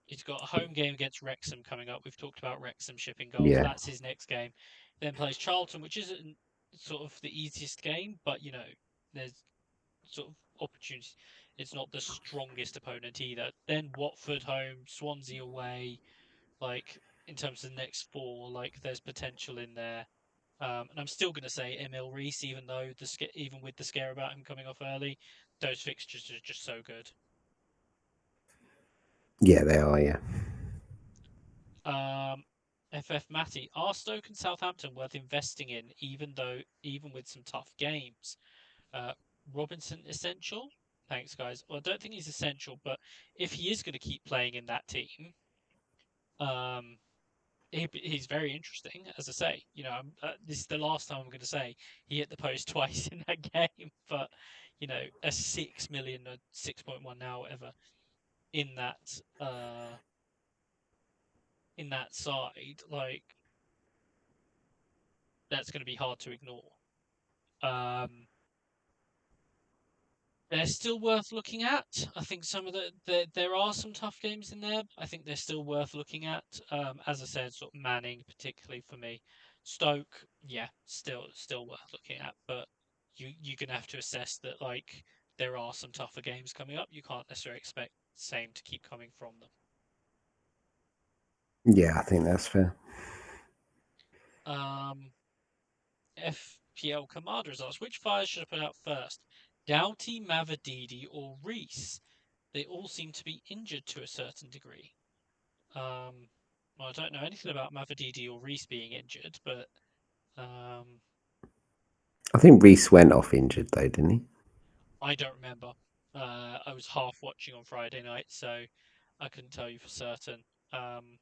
Speaker 1: He's got a home game against Wrexham coming up. We've talked about Wrexham shipping goals.
Speaker 2: Yeah,
Speaker 1: That's his next game. Then plays Charlton, which isn't sort of the easiest game, but there's sort of opportunities. It's not the strongest opponent either. Then Watford home, Swansea away. Like, in terms of the next four, like there's potential in there. And I'm still going to say Emil Reese, even with the scare about him coming off early, those fixtures are just so good.
Speaker 2: yeah, they are. Yeah,
Speaker 1: Um, FF Matty, are Stoke and Southampton worth investing in, even with some tough games? Uh, Robinson essential? Thanks, guys. Well, I don't think he's essential, but if he is going to keep playing in that team, um, he's very interesting. As I say, this is the last time I'm going to say he hit the post twice in that game, but a 6 million or 6.1 now, whatever, in that uh in that side, like that's going to be hard to ignore. Um, they're still worth looking at. I think some of there are some tough games in there. I think they're still worth looking at. As I said, sort of Manning, particularly for me. Stoke, yeah, still worth looking at, but you're gonna have to assess that like there are some tougher games coming up. You can't necessarily expect the same to keep coming from
Speaker 2: yeah, I think that's fair.
Speaker 1: them. FPL Commander has asked, which fires should I put out first? Doughty, Mavididi, or Reese? They all seem to be injured to a certain degree. Well, I don't know anything about Mavididi or Reese being injured, but um,
Speaker 2: I think Reese went off injured though, didn't he?
Speaker 1: I don't remember. I was half watching on Friday night, so I couldn't tell you for certain. Um,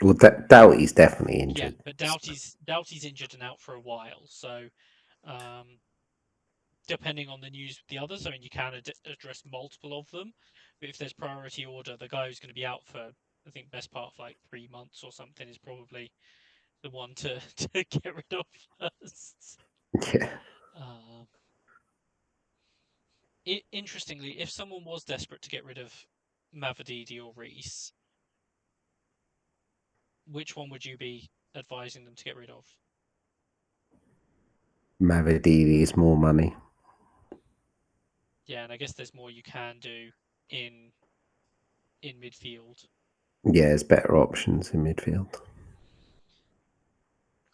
Speaker 2: Well, Doughty's definitely
Speaker 1: yeah,
Speaker 2: injured.
Speaker 1: but Doughty's injured and out for a while, so um, depending on the news with the others, I mean, you can address multiple of them, but if there's priority order, the guy who's going to be out for, I think, best part of like 3 months or something is probably the one to to get rid of first.
Speaker 2: Yeah,
Speaker 1: Um, Interestingly, if someone was desperate to get rid of Mavididi or Reese, which one would you be advising them to get rid of?
Speaker 2: Mavididi is more money.
Speaker 1: Yeah, and I guess there's more you can do in in midfield.
Speaker 2: Yeah, there's better options in midfield.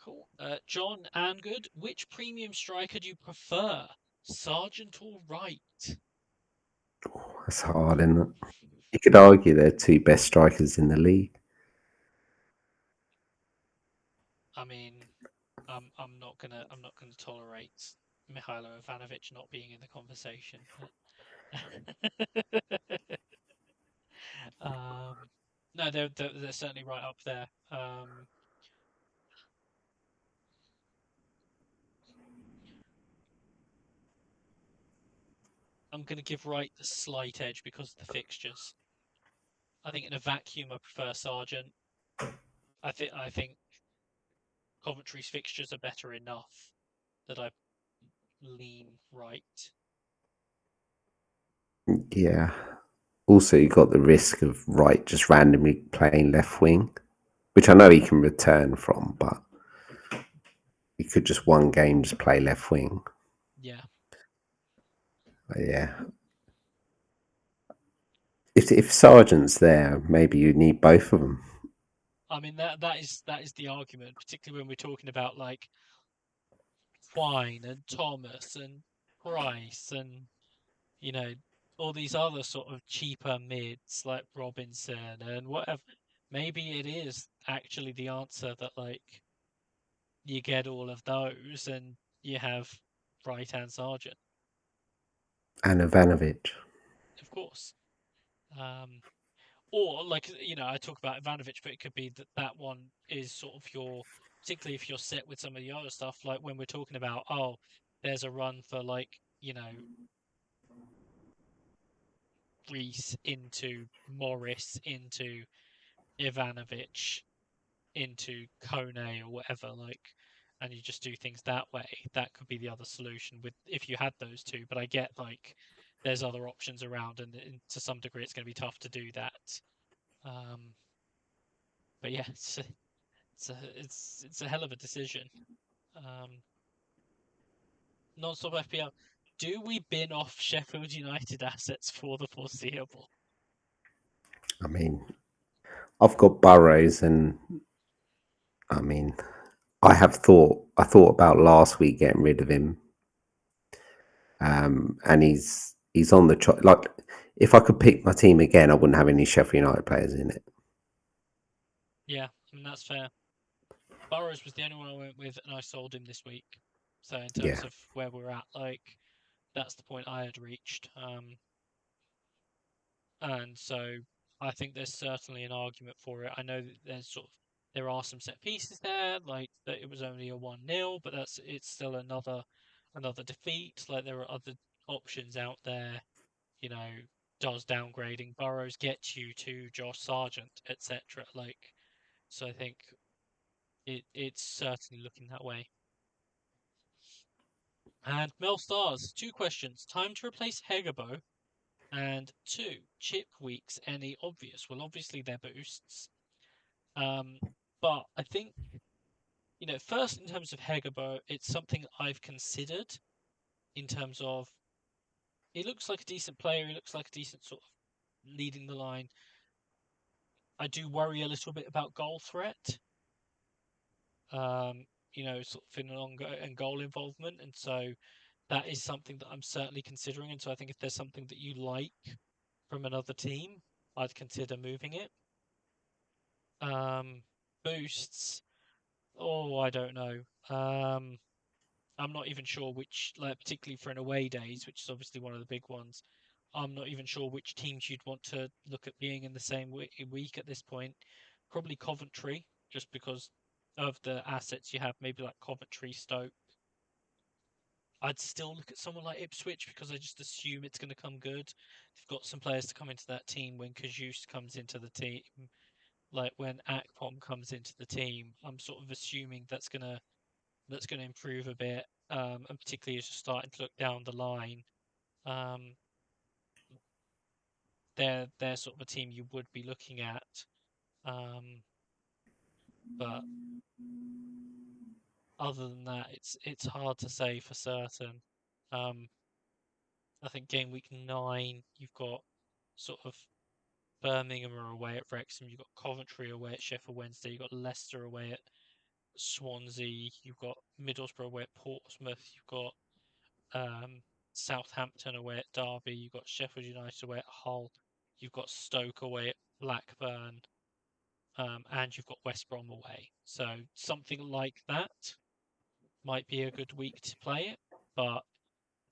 Speaker 1: Cool. John Angood, which premium striker do you prefer, Sargent or Wright?
Speaker 2: That's hard, isn't it? You could argue they're two best strikers in the league.
Speaker 1: I mean, I'm not gonna tolerate Mihailo Ivanovic not being in the conversation, but um, no, they're certainly right up there. I'm gonna give Wright the slight edge because of the fixtures. I think in a vacuum, I prefer Sargent. I think Coventry's fixtures are better enough that I lean right.
Speaker 2: Yeah. Also, you got the risk of Wright just randomly playing left wing, which I know he can return from, but he could just one game just play left wing.
Speaker 1: Yeah,
Speaker 2: But yeah. If Sargent's there, maybe you need both of them.
Speaker 1: I mean that is the argument, particularly when we're talking about like Fine and Thomas and Price and you know all these other sort of cheaper mids like Robinson and whatever. Maybe it is actually the answer that like you get all of those and you have Wright and Sargent,
Speaker 2: And Ivanovic.
Speaker 1: of course. Um, or like I talk about Ivanovic, but it could be that that one is sort of your, particularly if you're set with some of the other stuff, like when we're talking about, oh, there's a run for like Reese into Morris into Ivanovic into Kone or whatever, like, and you just do things that way. That could be the other solution with if you had those two. But I get like there's other options around, and to some degree, it's going to be tough to do that. Um, but yeah, it's a hell of a decision. Um, Non-stop FPL. Do we bin off Sheffield United assets for the foreseeable?
Speaker 2: I mean, I've got Burrows, and I mean, I thought about last week getting rid of him, and he's on the like. If I could pick my team again, I wouldn't have any Sheffield United players in it.
Speaker 1: Yeah, I mean that's fair. Burrows was the only one I went with, and I sold him this week. So in
Speaker 2: Yeah,
Speaker 1: terms of where we're at, like that's the point I had reached. And so I think there's certainly an argument for it. I know that there are some set pieces there, like that it was only a 1-0, but it's still another defeat. Like there are other options out there. You know, does downgrading Burrows get you to Josh Sargent, etc. Like, so I think it's certainly looking that way. And Mel Stars, two questions. Time to replace Hegabo, and two, chip weeks, any obvious? Well, obviously they're boosts. Um, but I think, first in terms of Hegabo, it's something I've considered in terms of he looks like a decent player, he looks like a decent sort of leading the line. I do worry a little bit about goal threat, sort of in and goal involvement. And so that is something that I'm certainly considering. And so I think if there's something that you like from another team, I'd consider moving it. Um, Boosts. Oh, I don't know. I'm not even sure which, like particularly for an away days, which is obviously one of the big ones. I'm not even sure which teams you'd want to look at being in the same week at this point. Probably Coventry, just because of the assets you have. Maybe like Coventry, Stoke. I'd still look at someone like Ipswich because I just assume it's going to come good. They've got some players to come into that team when Kajus comes into the team, like when Akpom comes into the team. I'm sort of assuming that's gonna improve a bit, and particularly as you're starting to look down the line, um, they're sort of a team you would be looking at. Um, but other than that, it's hard to say for certain. Um, I think game week 9, you've got sort of Birmingham are away at Wrexham, you've got Coventry away at Sheffield Wednesday, you've got Leicester away at Swansea, you've got Middlesbrough away at Portsmouth, you've got um, Southampton away at Derby, you've got Sheffield United away at Hull, you've got Stoke away at Blackburn, and you've got West Brom away. So something like that might be a good week to play it, but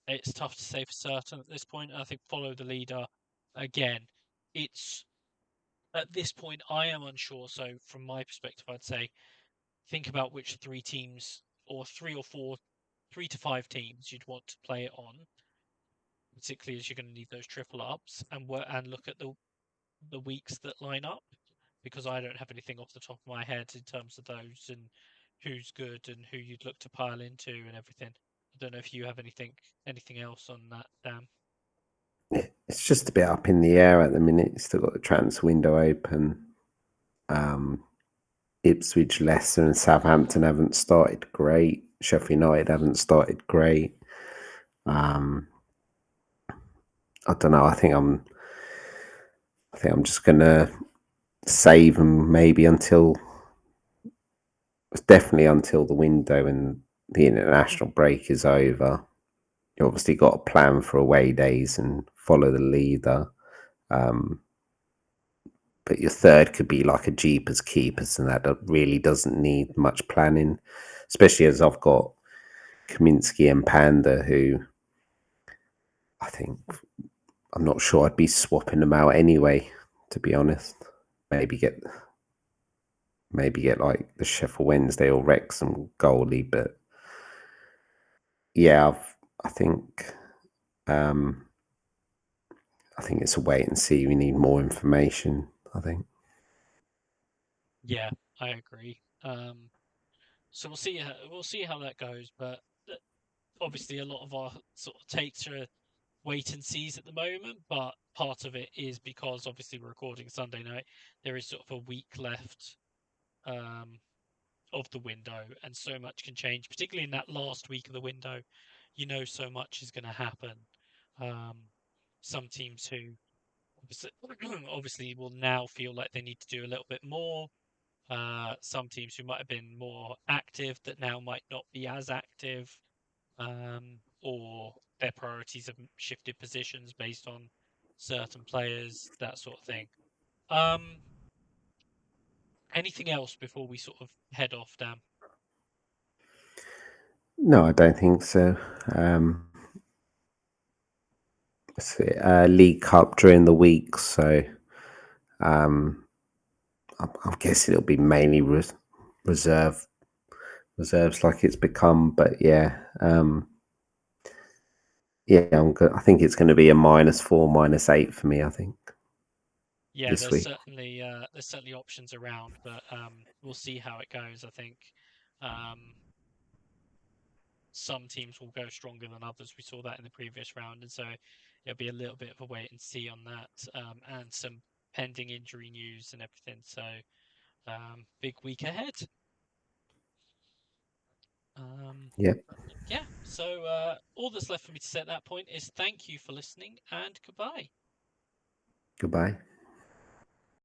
Speaker 1: it's tough to say for certain at this point. I think follow the leader again. It's at this point I am unsure. So from my perspective, I'd say think about which three teams or three or four, 3 to 5 teams you'd want to play it on, particularly as you're going to need those triple ups, and look at the weeks that line up, because I don't have anything off the top of my head in terms of those and who's good and who you'd look to pile into and everything. I don't know if you have anything else on that, Dan.
Speaker 2: It's just a bit up in the air at the minute. Still got the transfer window open. Um, Ipswich, Leicester, and Southampton haven't started great. Sheffield United haven't started great. Um, I don't know. I think I'm just gonna save them maybe until definitely until the window and the international break is over. You obviously got a plan for away days and follow the leader. Um, but your third could be like a Jeepers Keepers, and that really doesn't need much planning, especially as I've got Kaminsky and Panda, who I think I'm not sure I'd be swapping them out anyway, to be honest. Maybe get maybe get like the Sheffield Wednesday or Wrexham goalie, but yeah, I think um, I think it's a wait and see. We need more information. I think.
Speaker 1: Yeah, I agree. So we'll see how that goes. But obviously, a lot of our sort of takes are wait and sees at the moment. But part of it is because obviously we're recording Sunday night. There is sort of a week left. Um, of the window, and so much can change, particularly in that last week of the window. So much is going to happen. Um, some teams who obviously, obviously will now feel like they need to do a little bit more. Some teams who might have been more active that now might not be as active, or their priorities have shifted positions based on certain players, that sort of thing. Um, Anything else before we sort of head off, Dan?
Speaker 2: No, I don't think so. League Cup during the week, so um, I'm guessing it'll be mainly reserve reserves like it's become. But yeah, I think it's going to be a -4, -8 for me. I think
Speaker 1: Yeah,
Speaker 2: this
Speaker 1: there's
Speaker 2: week.
Speaker 1: certainly uh, there's certainly options around, but we'll see how it goes. I think um, some teams will go stronger than others. We saw that in the previous round, and so it'll be a little bit of a wait and see on that, and some pending injury news and everything. So big week ahead. Um,
Speaker 2: Yeah.
Speaker 1: yeah. So all that's left for me to say at that point is thank you for listening and goodbye.
Speaker 2: Goodbye.